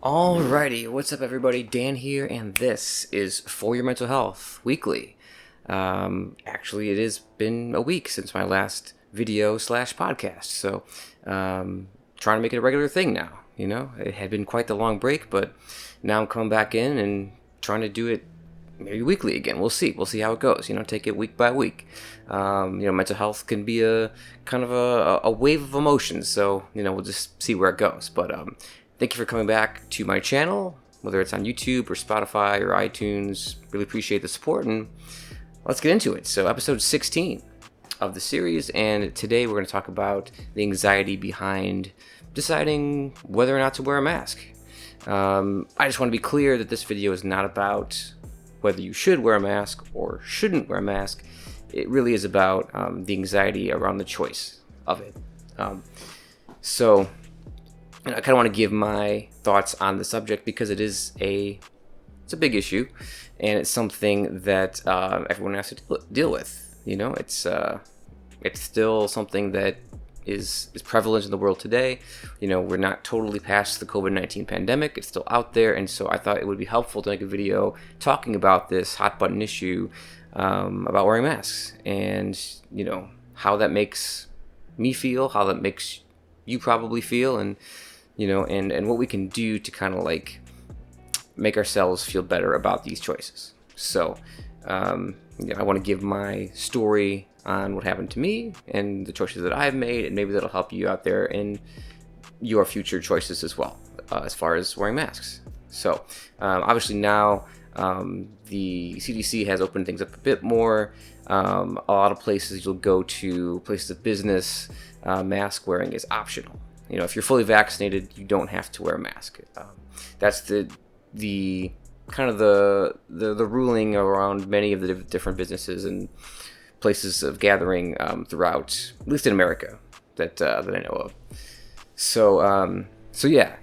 Alrighty, what's up everybody? Dan here, and this is For Your Mental Health Weekly. Actually, it has been a week since my last video / podcast, so trying to make it a regular thing now. It had been quite the long break, but now I'm coming back in and trying to do it maybe weekly again. We'll see how it goes. Take it week by week. Mental health can be a kind of a wave of emotions, so we'll just see where it goes. But thank you for coming back to my channel, whether it's on YouTube or Spotify or iTunes. Really appreciate the support, and let's get into it. So episode 16 of the series, and today we're going to talk about the anxiety behind deciding whether or not to wear a mask. I just want to be clear that this video is not about whether you should wear a mask or shouldn't wear a mask. It really is about the anxiety around the choice of it. So I kind of want to give my thoughts on the subject because it's a big issue, and it's something that everyone has to deal with. It's still something that is prevalent in the world today. We're not totally past the COVID-19 pandemic. It's still out there, and so I thought it would be helpful to make a video talking about this hot button issue about wearing masks, and how that makes me feel, how that makes you probably feel, and and what we can do to kind of like make ourselves feel better about these choices. So I want to give my story on what happened to me and the choices that I've made, and maybe that'll help you out there in your future choices as well, as far as wearing masks. So obviously now the CDC has opened things up a bit more. A lot of places you'll go to, places of business, mask wearing is optional. If you're fully vaccinated, you don't have to wear a mask. That's the kind of the ruling around many of the different businesses and places of gathering throughout, at least in America, that I know of. So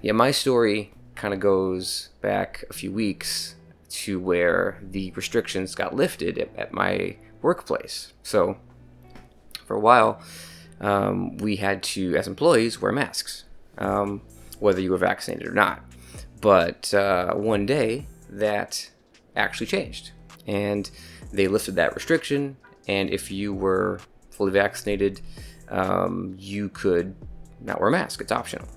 my story kind of goes back a few weeks to where the restrictions got lifted at my workplace. So for a while, we had to, as employees, wear masks, whether you were vaccinated or not. But one day, that actually changed, and they lifted that restriction, and if you were fully vaccinated, you could not wear a mask. It's optional.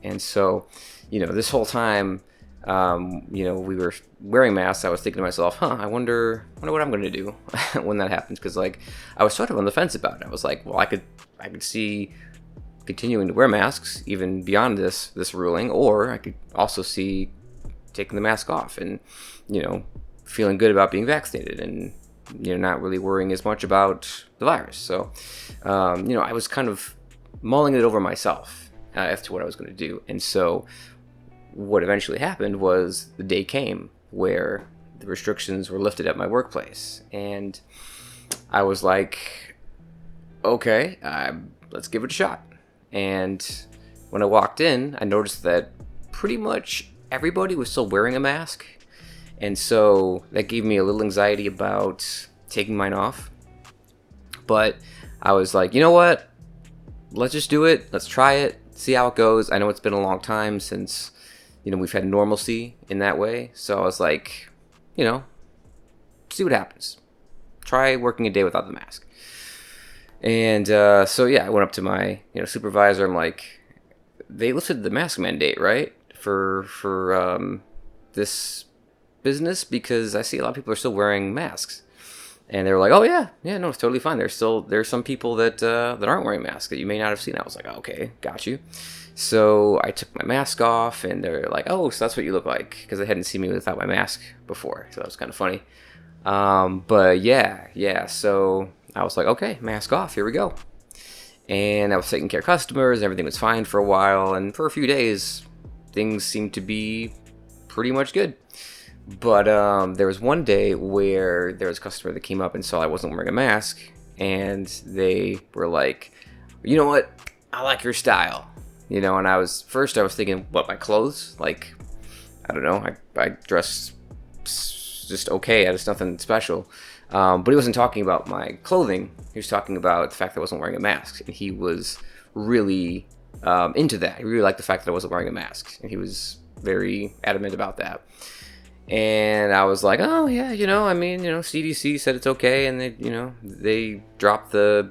And so, this whole time, we were wearing masks, I was thinking to myself, I wonder what I'm going to do when that happens, because I was sort of on the fence about it. I was like, well, I could see continuing to wear masks even beyond this ruling, or I could also see taking the mask off and feeling good about being vaccinated and not really worrying as much about the virus. So I was kind of mulling it over myself as to what I was going to do. And so what eventually happened was the day came where the restrictions were lifted at my workplace, and I was like, okay, let's give it a shot. And when I walked in, I noticed that pretty much everybody was still wearing a mask, and so that gave me a little anxiety about taking mine off. But I was like, you know what? Let's just do it. Let's try it. See how it goes. I know it's been a long time since we've had normalcy in that way. So I was like, see what happens. Try working a day without the mask. And I went up to my supervisor. I'm like, they lifted the mask mandate, right, for this business, because I see a lot of people are still wearing masks. And they were like, oh yeah, no, it's totally fine. There's some people that aren't wearing masks that you may not have seen. I was like, oh, okay, got you. So I took my mask off, and they're like, oh, so that's what you look like, because they hadn't seen me without my mask before. So that was kind of funny. So I was like, okay, mask off, here we go. And I was taking care of customers, everything was fine for a while, and for a few days, things seemed to be pretty much good. But there was one day where there was a customer that came up and saw I wasn't wearing a mask, and they were like, you know what, I like your style. And I was thinking, what, my clothes? Like, I don't know, I dress just okay, I just nothing special. But he wasn't talking about my clothing. He was talking about the fact that I wasn't wearing a mask. And he was really into that. He really liked the fact that I wasn't wearing a mask. And he was very adamant about that. And I was like, oh yeah, CDC said it's okay, and they dropped the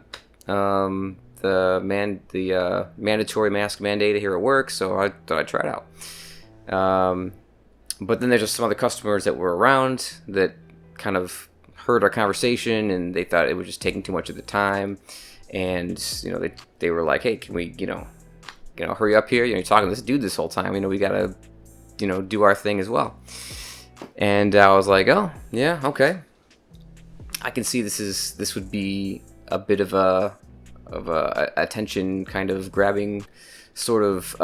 mandatory mask mandate here at work, so I thought I'd try it out. But then there's just some other customers that were around that kind of heard our conversation, and they thought it was just taking too much of the time, and they were like, hey, can we hurry up here? You're talking to this dude this whole time. We gotta do our thing as well. And I was like, oh yeah, okay. I can see this would be a bit of a attention kind of grabbing sort of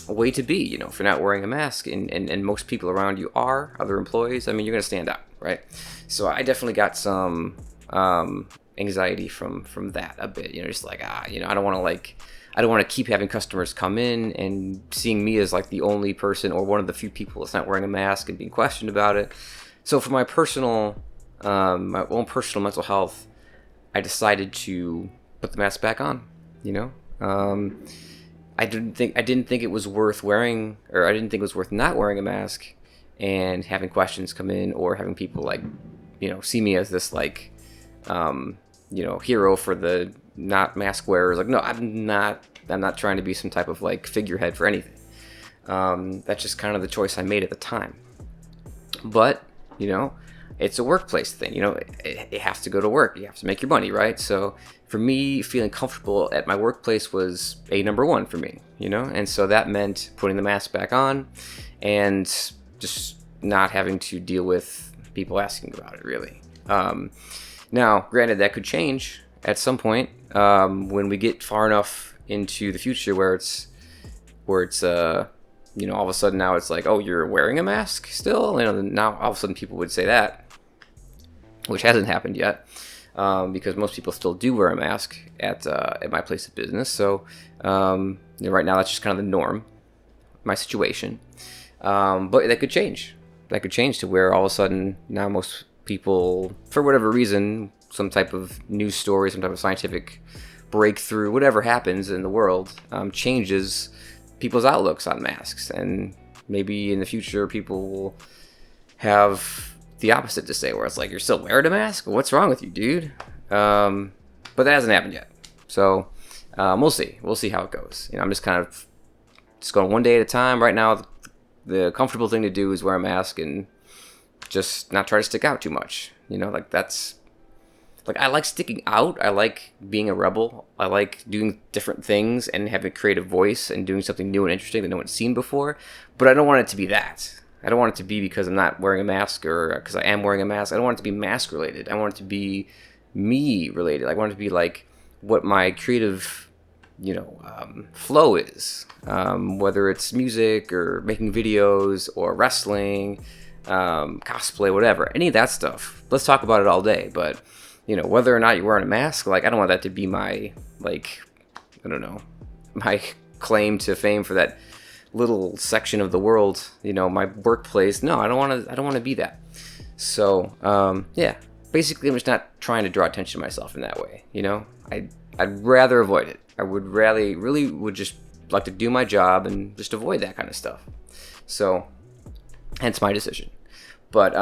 way to be, for not wearing a mask, and most people around you are other employees. I mean, you're gonna stand out, right? So I definitely got some anxiety from that a bit. Just like I don't want to keep having customers come in and seeing me as like the only person or one of the few people that's not wearing a mask and being questioned about it. So for my own personal mental health, I decided to put the mask back on. I didn't think it was worth wearing, or I didn't think it was worth not wearing a mask and having questions come in, or having people see me as this hero for the not mask wearers. Like, no, I'm not trying to be some type of figurehead for anything. That's just kind of the choice I made at the time. But it's a workplace thing. It has to go to work. You have to make your money, right? So for me, feeling comfortable at my workplace was number one for me. And so that meant putting the mask back on and just not having to deal with people asking about it, really. Now, granted, that could change at some point when we get far enough into the future where it's all of a sudden now it's like, oh, you're wearing a mask still? Now all of a sudden people would say that, which hasn't happened yet, because most people still do wear a mask at my place of business. So right now that's just kind of the norm, my situation. But that could change. That could change to where all of a sudden now most people, for whatever reason, some type of news story, some type of scientific breakthrough, whatever happens in the world, changes people's outlooks on masks. And maybe in the future people will have the opposite to say, where it's like, you're still wearing a mask? What's wrong with you, dude? But that hasn't happened yet. So we'll see how it goes. I'm just kind of going one day at a time. Right now the comfortable thing to do is wear a mask and just not try to stick out too much. That's I like sticking out. I like being a rebel. I like doing different things and having a creative voice and doing something new and interesting that no one's seen before. But I don't want it to be that. I don't want it to be because I'm not wearing a mask or because I am wearing a mask. I don't want it to be mask related. I want it to be me related. I want it to be like what my creative, flow is. Whether it's music or making videos or wrestling, cosplay, whatever. Any of that stuff. Let's talk about it all day. But whether or not you're wearing a mask, I don't want that to be my, my claim to fame for that little section of the world, my workplace. No, I don't want to be that. So, yeah, basically I'm just not trying to draw attention to myself in that way. I'd rather avoid it. I would really would just like to do my job and just avoid that kind of stuff. So, hence my decision. But,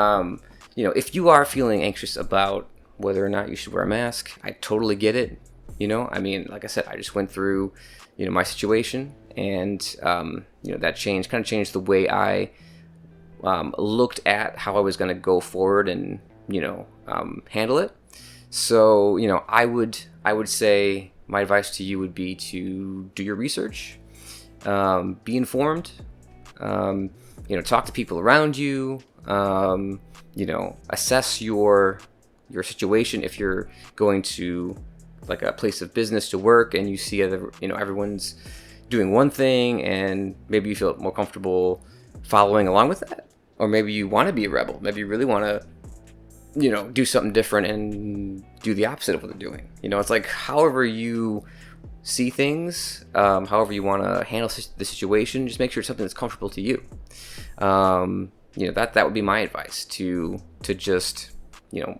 if you are feeling anxious about whether or not you should wear a mask, I totally get it. Like I said, I just went through, my situation, and, that kind of changed the way I looked at how I was going to go forward and, handle it. So, I would say my advice to you would be to do your research, be informed, talk to people around you, assess your situation. If you're going to a place of business to work and you see everyone's doing one thing and maybe you feel more comfortable following along with that, or maybe you want to be a rebel, maybe you really want to do something different and do the opposite of what they're doing. It's like however you see things, however you want to handle the situation, just make sure it's something that's comfortable to you. That would be my advice, to just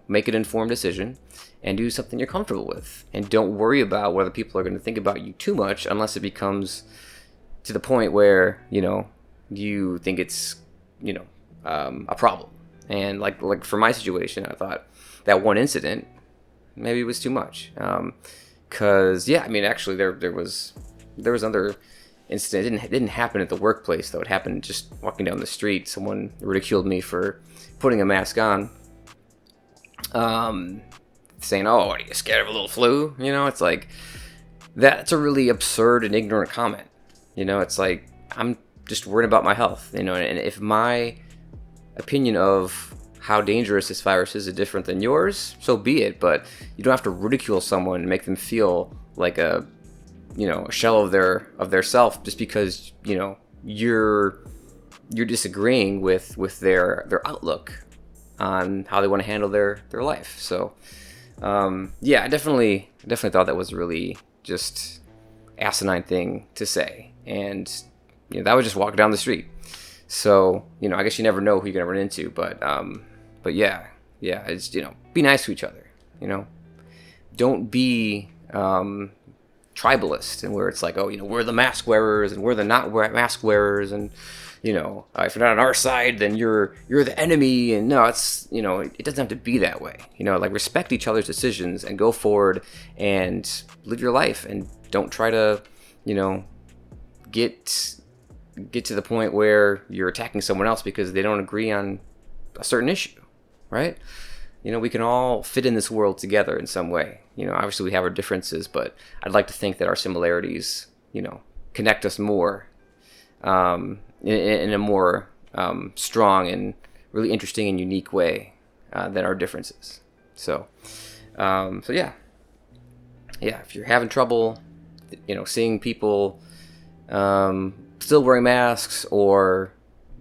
make an informed decision and do something you're comfortable with, and don't worry about whether people are going to think about you too much, unless it becomes to the point where you think it's, a problem. And like for my situation, I thought that one incident maybe it was too much. Cause yeah, I mean, actually there was other incident. It didn't happen at the workplace though. It happened just walking down the street. Someone ridiculed me for putting a mask on. Saying, "Oh, are you scared of a little flu?" It's like that's a really absurd and ignorant comment. It's like I'm just worried about my health. And if my opinion of how dangerous this virus is different than yours, so be it. But you don't have to ridicule someone and make them feel like a shell of their self just because you're disagreeing with their outlook on how they want to handle their life. So I definitely thought that was a really just asinine thing to say, and that was just walking down the street. So I guess you never know who you're gonna run into, but yeah, it's be nice to each other. Don't be tribalist and where it's like, oh, we're the mask wearers and we're the not mask wearers, and if you're not on our side, then you're the enemy. And no, it's it doesn't have to be that way. Like respect each other's decisions and go forward and live your life, and don't try to get to the point where you're attacking someone else because they don't agree on a certain issue, right? We can all fit in this world together in some way. Obviously we have our differences, but I'd like to think that our similarities, connect us more in a more strong and really interesting and unique way than our differences. So yeah, if you're having trouble, seeing people still wearing masks, or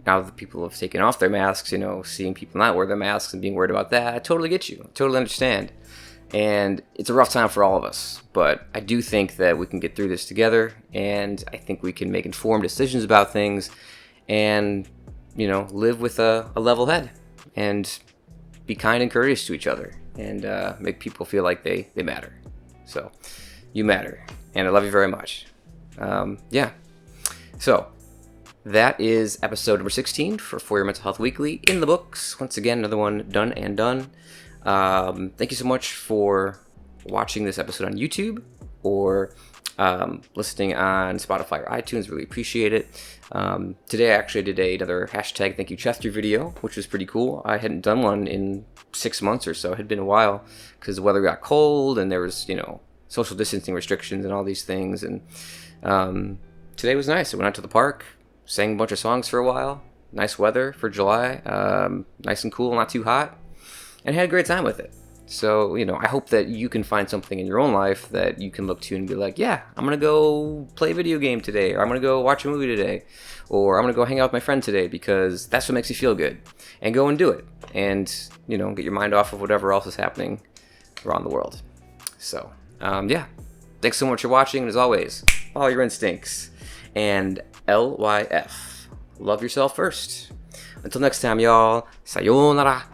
now that people have taken off their masks, seeing people not wear their masks and being worried about that, I totally get you. I totally understand. And it's a rough time for all of us, but I do think that we can get through this together, and I think we can make informed decisions about things and, live with a level head and be kind and courteous to each other, and make people feel like they matter. So, you matter, and I love you very much. So, that is episode number 16 for Your Mental Health Weekly in the books. Once again, another one done and done. Thank you so much for watching this episode on YouTube or listening on Spotify or iTunes. Really appreciate it. Today I actually did another hashtag Thank You Chester video, which was pretty cool. I hadn't done one in 6 months or so. It had been a while because the weather got cold and there was, social distancing restrictions and all these things. And today was nice. I went out to the park, sang a bunch of songs for a while. Nice weather for July. Nice and cool, not too hot. And had a great time with it. So, I hope that you can find something in your own life that you can look to and be like, yeah, I'm going to go play a video game today, or I'm going to go watch a movie today, or I'm going to go hang out with my friend today because that's what makes you feel good. And go and do it. And, get your mind off of whatever else is happening around the world. So, thanks so much for watching. And as always, follow your instincts. And LYF. Love yourself first. Until next time, y'all. Sayonara.